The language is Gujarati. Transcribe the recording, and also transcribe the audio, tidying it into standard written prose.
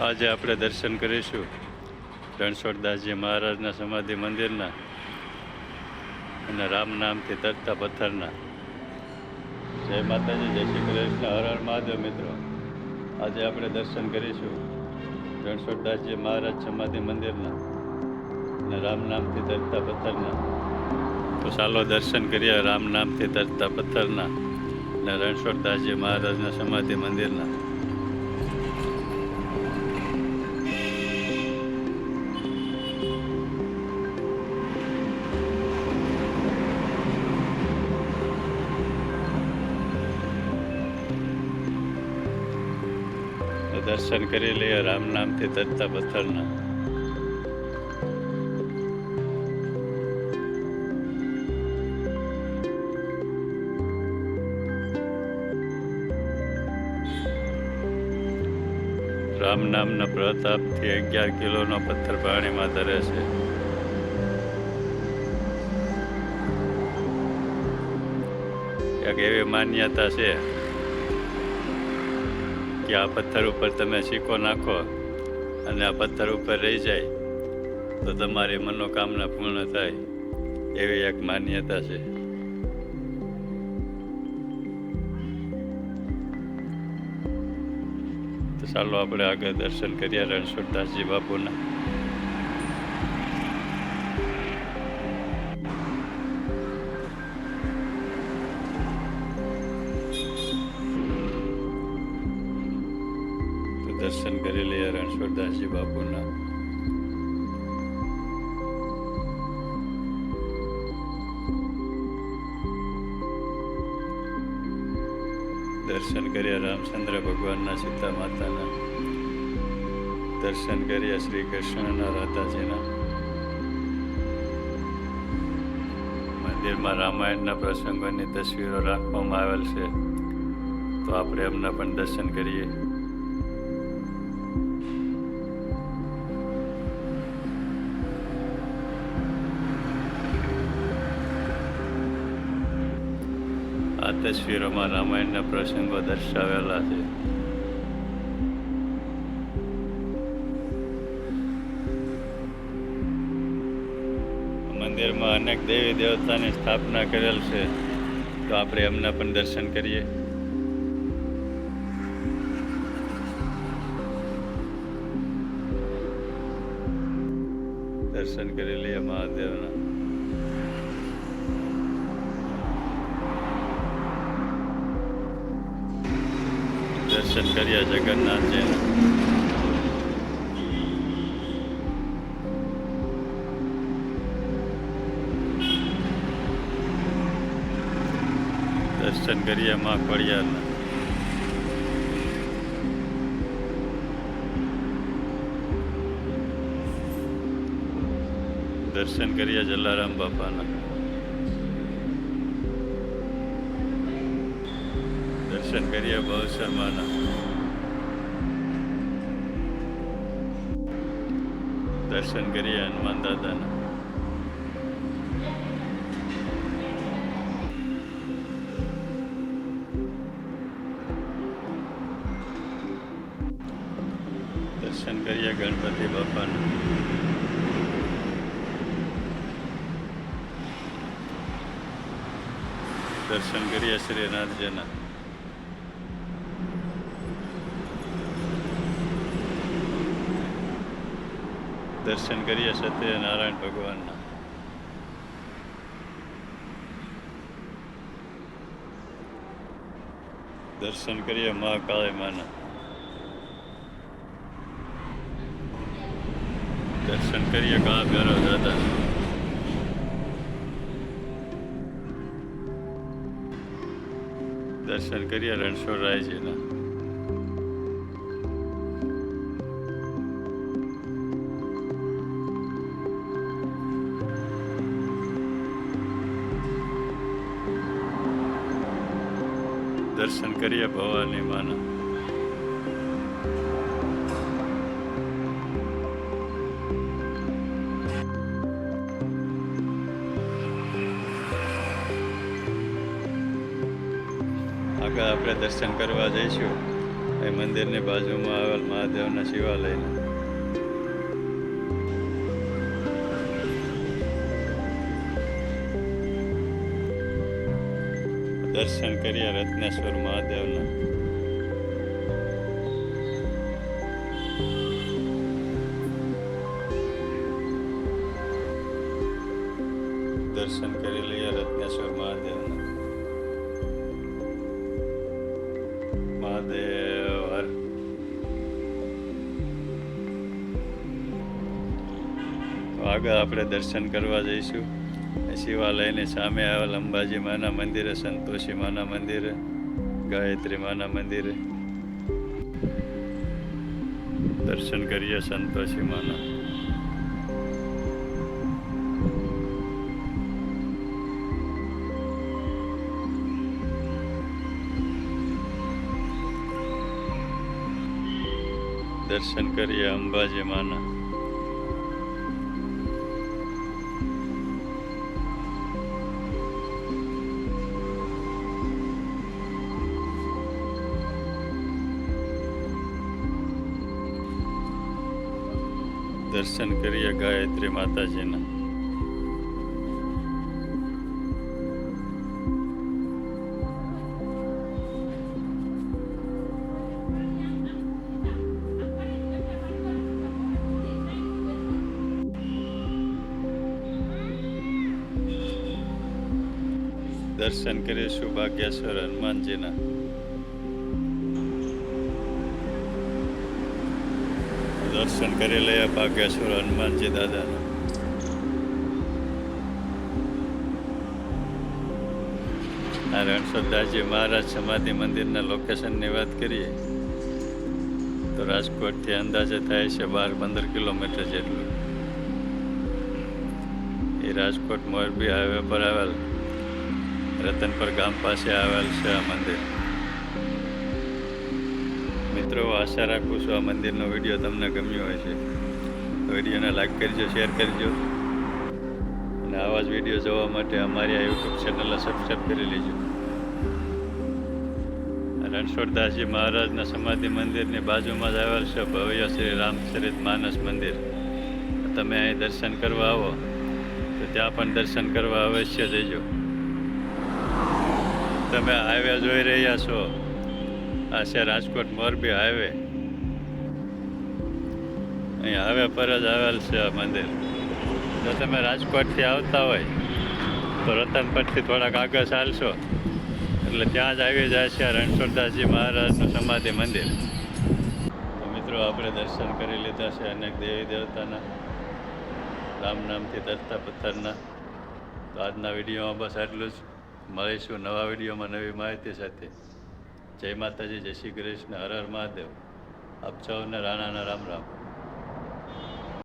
આજે આપણે દર્શન કરીશું રણછોડદાસજી મહારાજના સમાધિ મંદિરના અને રામ નામથી તરતા પથ્થરના. જય માતાજી, જય શ્રી કૃષ્ણ, હર હર મહાદેવ. મિત્રો, આજે આપણે દર્શન કરીશું રણછોડદાસજી મહારાજ સમાધિ મંદિરના અને રામ નામથી તરતા પથ્થરના. તો ચાલો દર્શન કરીએ રામ નામથી તરતા પથ્થરના અને રણછોડદાસજી મહારાજના સમાધિ મંદિરના. દર્શન કરી લઈએ રામ નામથી તરતા પથ્થરના. રામ નામના પ્રતાપથી 11 કિલોનો પથ્થર પાણીમાં તરે છે. એક એવી માન્યતા છે કે આ પથ્થર ઉપર તમે સિક્કો નાખો અને આ પથ્થર ઉપર રહી જાય તો તમારી મનોકામના પૂર્ણ થાય, એવી એક માન્યતા છે. તો ચાલો આપણે આગળ દર્શન કરીએ રણછોડદાસજી બાપુના. દર્શન કરી લઈએ રણછોડદાસજી બાપુના. દર્શન કરીએ રામચંદ્ર ભગવાનના, સીતા માતાના. દર્શન કરીએ શ્રી કૃષ્ણના, રાધાજીના. મંદિરમાં રામાયણના પ્રસંગોની તસવીરો રાખવામાં આવેલ છે, તો આપણે એમના પણ દર્શન કરીએ. આ તસવીરોમાં રામાયણના પ્રસંગો દર્શાવેલા છે. મંદિરમાં અનેક દેવી દેવતાની સ્થાપના કરેલ છે, તો આપણે એમના પણ દર્શન કરીએ. દર્શન કરી લઈએ મહાદેવના. દર્શન કર્યા જગન્નાથજીના. દર્શન કરીએ મા ખોડિયારના. દર્શન કરીએ જલારામ બાપાના. દર્શન કરીએ બહુશર્માના. દર્શન કરીએ હનુમાન દાદાના. દર્શન કરીએ ગણપતિ બાપાના. દર્શન કરીએ શ્રીનાથજીના. દર્શન કરીએ સત્યનારાયણ ભગવાનના. દર્શન કરીએ મહાકાળી માના. દર્શન કરીએ કાળા ભૈરવ દાદા. દર્શન કરીએ રણછોડરાયજીના. દર્શન કરીએ ભવાની માના. આગળ આપણે દર્શન કરવા જઈશું એ મંદિરની બાજુમાં આવેલ મહાદેવના શિવાલયના દર્શન કરીએ રત્નેશ્વર મહાદેવના. દર્શન કરી લઈએ રત્નેશ્વર મહાદેવના. મહાદેવ હર. તો આગળ આપણે દર્શન કરવા જઈશું. શિવાલયની સામે આવેલ અંબાજી માના મંદિરે, સંતોષી માના મંદિરે, ગાયત્રી માના મંદિરે દર્શન કરીએ સંતોષી માના. દર્શન કરીએ અંબાજી માના. દર્શન કરીએ ગાયત્રી માતાજીના. દર્શન કરીશું ભાગ્યેશ્વર હનુમાનજીના. દર્શન કરી લઈએ ભાગ્યેશ્વર હનુમાનજી દાદાના. આ રણછોડદાસજી મહારાજ સમાધિ મંદિરના લોકેશનની વાત કરીએ તો રાજકોટથી અંદાજે થાય છે 12-15 કિલોમીટર જેટલું. એ રાજકોટ મોરબી હાઈવે પર આવેલ રતનપર ગામ પાસે આવેલ છે આ મંદિર. મિત્રો, આશા રાખું છું આ મંદિરનો વિડીયો તમને ગમ્યો હોય છે. વિડીયોને લાઈક કરજો, શેર કરજો અને આવા જ વિડીયો જોવા માટે અમારી આ યુટ્યુબ ચેનલને સબસ્ક્રાઈબ કરી લેજો. રણછોડદાસજી મહારાજના સમાધિ મંદિરની બાજુમાં જ આવેલ છે ભવ્ય શ્રી રામચરિત માનસ મંદિર. તમે અહીં દર્શન કરવા આવો તો ત્યાં પણ દર્શન કરવા અવશ્ય જજો. તમે હાઈવે જોઈ રહ્યા છો, આ છે રાજકોટ મોરબી હાઈવે. અહીં હાઈવે પર જ આવેલ છે આ મંદિર. જો તમે રાજકોટથી આવતા હોય તો રતનપરથી થોડાક આગળ ચાલશો એટલે ત્યાં જ આવી જાય છે રણછોડદાસજી મહારાજનું સમાધિ મંદિર. તો મિત્રો, આપણે દર્શન કરી લીધા છે અનેક દેવી દેવતાના, રામ નામથી તરતા પથ્થરના. તો આજના વિડીયોમાં બસ આટલું જ. મળીશું નવા વિડીયોમાં નવી માહિતી સાથે. જય માતાજી, જય શ્રી કૃષ્ણ, હર હર મહાદેવ. આપ સૌને રાણાના રામ રામ.